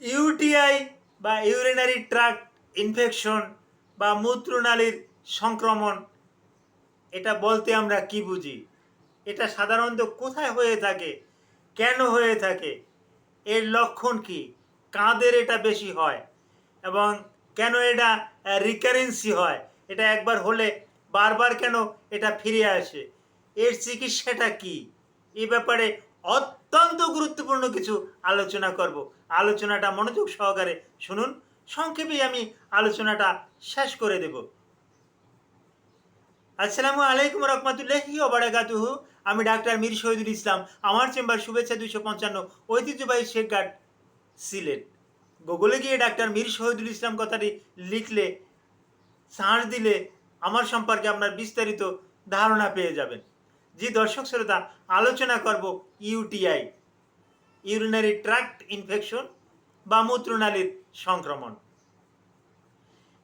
UTI বা urinary tract infection বা মূত্রনালীর সংক্রমণ, এটা বলতে আমরা কি বুঝি? এটা সাধারণত কোথায় হয়ে থাকে, কেন হয়ে থাকে, এর লক্ষণ কি, কাদের এটা বেশি হয় এবং কেন এটা রিকারেন্সি হয়, এটা একবার হলে বারবার কেন এটা ফিরে আসে, এর চিকিৎসাটা কি, এই ব্যাপারে অত্যন্ত গুরুত্বপূর্ণ কিছু আলোচনা করব। আলোচনাটা মনোযোগ সহকারে শুনুন, সংক্ষেপে আমি আলোচনাটা শেষ করে দেব। আসসালামু আলাইকুম রহমতুল্লাহি ওয়া বারাকাতুহু। আমি ডাক্তার মীর শহীদুল ইসলাম। আমার চেম্বার শুভেচ্ছা 255, ঐতিহ্যবাহী শেখঘাট, সিলেট। গুগলে গিয়ে ডাক্তার মীর শহীদুল ইসলাম কথাটি লিখলে, সার্চ দিলে আমার সম্পর্কে আপনার বিস্তারিত ধারণা পেয়ে যাবেন। জি দর্শক শ্রোতা, আলোচনা করব ইউটিআই, ইউরিনারি ট্র্যাক্ট ইনফেকশন বা মূত্রনালীর সংক্রমণ।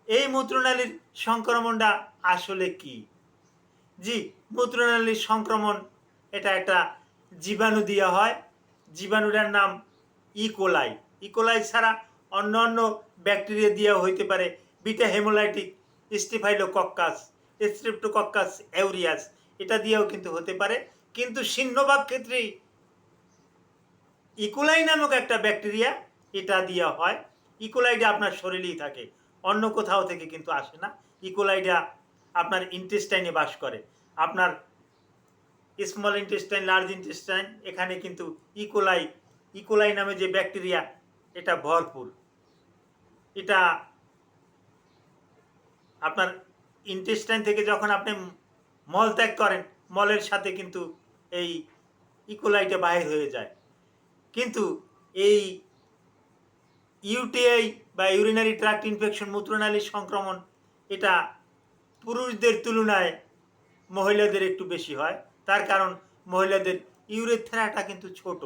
এই মূত্রনালীর সংক্রমণটা আসলে কি? জি, মূত্রনালীর সংক্রমণ এটা একটা জীবাণু দিয়ে হয়। জীবাণুটার নাম ইকোলাই। ইকোলাই ছাড়া অন্য অন্য ব্যাকটেরিয়া দিয়েও হইতে পারে। বিটা হেমোলাইটিক স্টেফাইলোকক্কাস, স্ট্রেপ্টোকক্কাস অ্যাউরিয়াস, এটা দিয়েও কিন্তু হতে পারে। কিন্তু সিংহভাগ ক্ষেত্রেই ইকোলাই নামক একটা ব্যাকটেরিয়া, এটা দিয়ে হয়। ইকোলাইটা আপনার শরীরেই থাকে, অন্য কোথাও থেকে কিন্তু আসে না। ইকোলাইটা আপনার ইন্টেস্টাইনে বাস করে, আপনার স্মল ইন্টেস্টাইন, লার্জ ইন্টেস্টাইন, এখানে কিন্তু ইকোলাই, ইকোলাই নামে যে ব্যাকটেরিয়া, এটা ভরপুর। এটা আপনার ইন্টেস্টাইন থেকে যখন আপনি মল ত্যাগ করেন, মলের সাথে কিন্তু এই ইকোলাইটা বাহির হয়ে যায়। কিন্তু এই ইউটিআই বা ইউরিনারি ট্র্যাক্ট ইনফেকশন, মূত্রনালীর সংক্রমণ, এটা পুরুষদের তুলনায় মহিলাদের একটু বেশি হয়। তার কারণ মহিলাদের ইউরেথ্রাটা কিন্তু ছোট,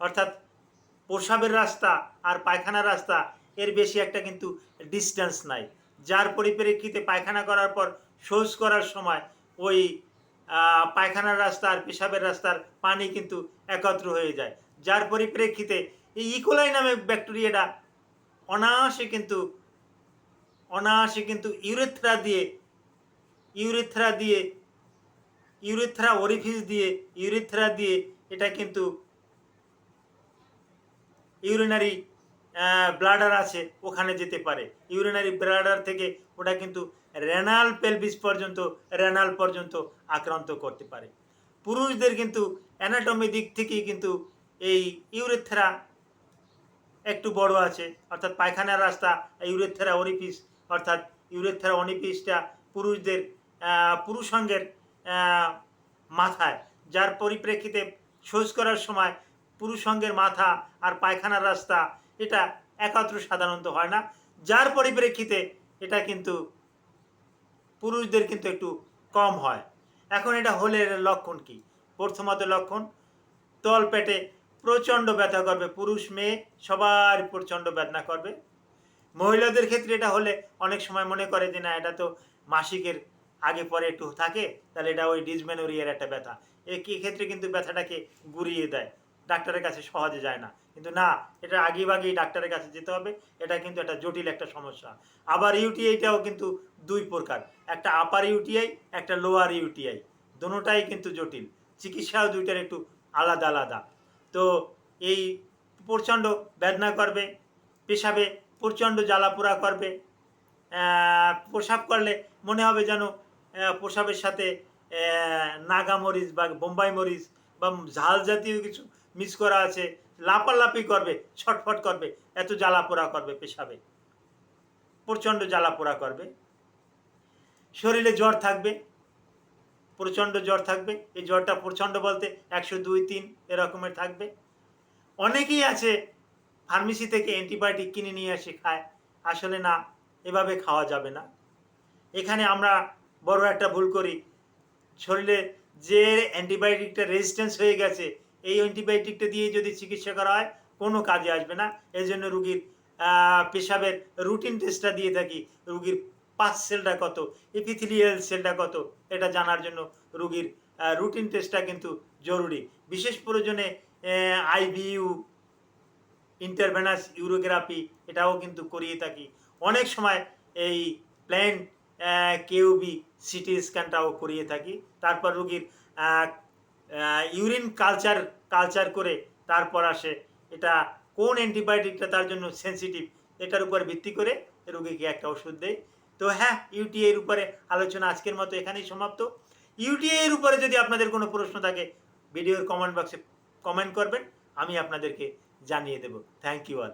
অর্থাৎ প্রস্রাবের রাস্তা আর পায়খানার রাস্তা এর বেশি একটা কিন্তু ডিস্টেন্স নাই, যার পরিপ্রেক্ষিতে পায়খানা করার পর শৌচ করার সময় ওই পায়খানার রাস্তা আর পেশাবের রাস্তার পানি কিন্তু একত্র হয়ে যায়, যার পরিপ্রেক্ষিতে এই ইকোলাই নামে ব্যাকটেরিয়াটা অনায়াসে কিন্তু ইউরেথ্রা দিয়ে, ইউরেথ্রা দিয়ে ইউরেথ্রা ওরিফিস দিয়ে, ইউরেথ্রা দিয়ে এটা কিন্তু ইউরিনারি ব্লাডার আছে, ওখানে যেতে পারে। ইউরিনারি ব্লাডার থেকে ওটা কিন্তু রেনাল পেলভিস পর্যন্ত, রেনাল পর্যন্ত আক্রান্ত করতে পারে। পুরুষদের কিন্তু অ্যানাটমি দিক থেকেই কিন্তু এই ইউরেথ্রা একটু বড় আছে, অর্থাৎ পায়খানার রাস্তা, ইউরেথ্রা ওরিফিস অর্থাৎ ইউরেথ্রা ওরিফিসটা পুরুষদের পুরুষাঙ্গের মাথায়, যার পরিপ্রেক্ষিতে শৌচ করার সময় পুরুষাঙ্গের মাথা আর পায়খানার রাস্তা এটা একত্র সাধারণত হয় না, যার পরিপ্রেক্ষিতে এটা কিন্তু পুরুষদের কিন্তু একটু কম হয়। এখন এটা হলে এর লক্ষণ কি? প্রথমত লক্ষণ, তল পেটে প্রচণ্ড ব্যথা করবে, পুরুষ মেয়ে সবার প্রচণ্ড বেদনা করবে। মহিলাদের ক্ষেত্রে এটা হলে অনেক সময় মনে করে যে না, এটা তো মাসিকের আগে পরে একটু থাকে, তাহলে এটা ওই ডিসমেনোরিয়ার একটা ব্যথা। ক্ষেত্রে কিন্তু ব্যথাটাকে গুরিয়ে দেয়, ডাক্তারের কাছে সহজে যায় না। কিন্তু না, এটা আগেভাগেই ডাক্তারের কাছে যেতে হবে, এটা কিন্তু একটা জটিল একটা সমস্যা। আবার ইউটিআইটাও কিন্তু দুই প্রকার, একটা আপার ইউটিআই, একটা লোয়ার ইউটিআই, দুটোটাই কিন্তু জটিল, চিকিৎসাও দুইটার একটু আলাদা আলাদা। তো এই প্রচণ্ড বেদনা করবে, পেশাবে প্রচণ্ড জ্বালাপোড়া করবে, প্রসাব করলে মনে হবে যেন প্রসাবের সাথে নাগা মরিচ বা বোম্বাই মরিচ বা ঝাল জাতীয় কিছু মিক্স করা আছে, লাপালাপি করবে, ছটফট করবে, এত জ্বালাপোড়া করবে, পেশাবে প্রচণ্ড জ্বালাপোড়া করবে। শরীরে জ্বর থাকবে, প্রচণ্ড জ্বর থাকবে, এই জ্বরটা প্রচণ্ড বলতে 102-3 এরকমের থাকবে। অনেকেই আছে ফার্মেসি থেকে অ্যান্টিবায়োটিক কিনে নিয়ে এসে খায়, আসলে না, এভাবে খাওয়া যাবে না। এখানে আমরা বড় একটা ভুল করি, শরীরে যে অ্যান্টিবায়োটিকটা রেজিস্ট্যান্স হয়ে গেছে, এই অ্যান্টিবায়োটিকটা দিয়ে যদি চিকিৎসা করা হয় কোনো কাজে আসবে না। এই জন্য রুগীর পেশাবের রুটিন টেস্টটা দিয়ে থাকি, রুগীর পাস সেলটা কত, এপিথেলিয়াল সেলটা কত, এটা জানার জন্য রুগীর রুটিন টেস্টটা কিন্তু জরুরি। বিশেষ প্রয়োজনে আইভিইউ ইন্টারভেনাস ইউরোগ্রাফি এটাও কিন্তু করিয়ে থাকি। অনেক সময় এই প্লেন কেউবি সিটি স্ক্যানটাও করিয়ে থাকি। তারপর রোগীর ইউরিন কালচার করে তারপর আসে এটা কোন অ্যান্টিবায়োটিকটা তার জন্য সেন্সিটিভ, এটার উপর ভিত্তি করে রোগীকে একটা ওষুধ দেয়। তো হ্যাঁ, ইউটিআই এর উপরে আলোচনা আজকের মতো এখানেই সমাপ্ত। ইউটিআই এর উপরে যদি আপনাদের কোনো প্রশ্ন থাকে ভিডিওর কমেন্ট বক্সে কমেন্ট করবেন, আমি আপনাদেরকে জানিয়ে দেব। Thank you all.